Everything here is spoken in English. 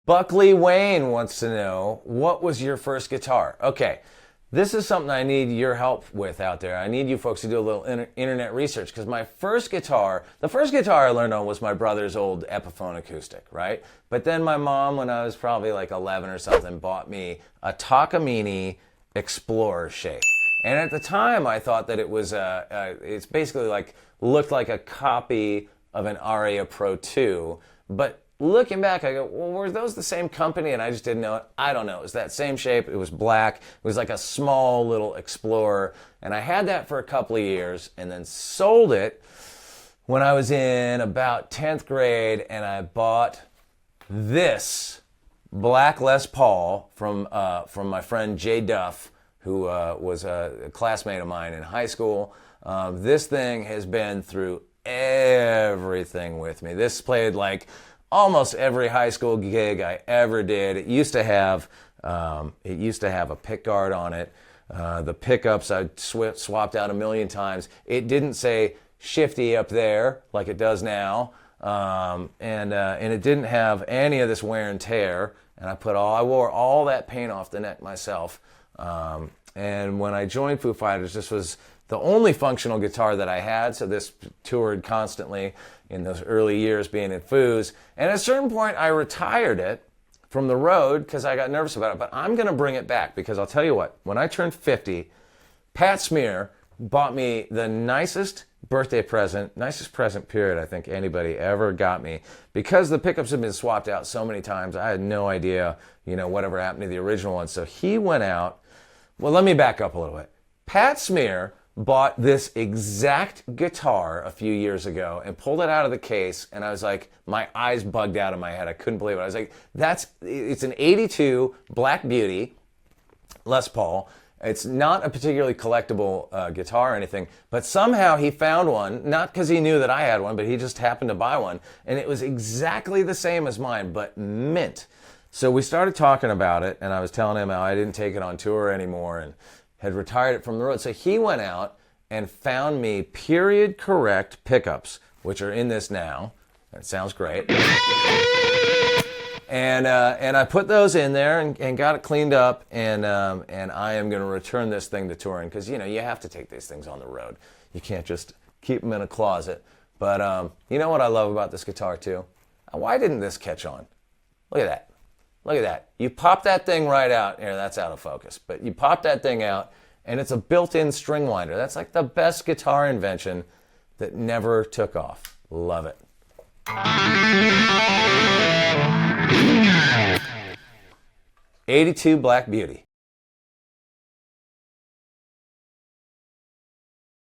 Buckley Wayne wants to know, what was your first guitar? Okay, this is something I need your help with out there. I need you folks to do a little internet research, because my first guitar, the first guitar I learned on was my brother's old Epiphone acoustic, right? But then my mom, when I was probably like 11 or something, bought me a Tahaney Explorer shape. And at the time, I thought that it was, it's basically like, looked like a copy of an Aria Pro 2, but looking back, I go, well, were those the same company and I just didn't know it? I don't know. It was that same shape. It was black. It was like a small little Explorer. And I had that for a couple of years and then sold it when I was in about 10th grade, and I bought this black Les Paul from my friend Jay Duff, who was a classmate of mine in high school. This thing has been through everything with me. This played like almost every high school gig I ever did. It used to have a pick guard on it. The pickups I swapped out a million times. It didn't say shifty up there like it does now, and it didn't have any of this wear and tear. And I wore all that paint off the neck myself. And when I joined Foo Fighters, this was the only functional guitar that I had, so this toured constantly in those early years being in Foos. And at a certain point, I retired it from the road because I got nervous about it, but I'm going to bring it back, because I'll tell you what, when I turned 50, Pat Smear bought me the nicest birthday present, nicest present period I think anybody ever got me, because the pickups had been swapped out so many times. I had no idea, whatever happened to the original one. So he went out. Well, let me back up a little bit. Pat Smear bought this exact guitar a few years ago and pulled it out of the case, and I was like, my eyes bugged out of my head. I couldn't believe it. I was like, it's an 82 Black Beauty Les Paul. It's not a particularly collectible guitar or anything, but somehow he found one, not because he knew that I had one, but he just happened to buy one, and it was exactly the same as mine, but mint. So we started talking about it, and I was telling him how I didn't take it on tour anymore and had retired it from the road. So he went out and found me period correct pickups, which are in this now. That sounds great. And I put those in there and got it cleaned up, and I am going to return this thing to touring, because you have to take these things on the road. You can't just keep them in a closet. But you know what I love about this guitar too? Why didn't this catch on? Look at that. Look at that. You pop that thing right out. Here, that's out of focus. But you pop that thing out, and it's a built-in string winder. That's like the best guitar invention that never took off. Love it. 82 Black Beauty.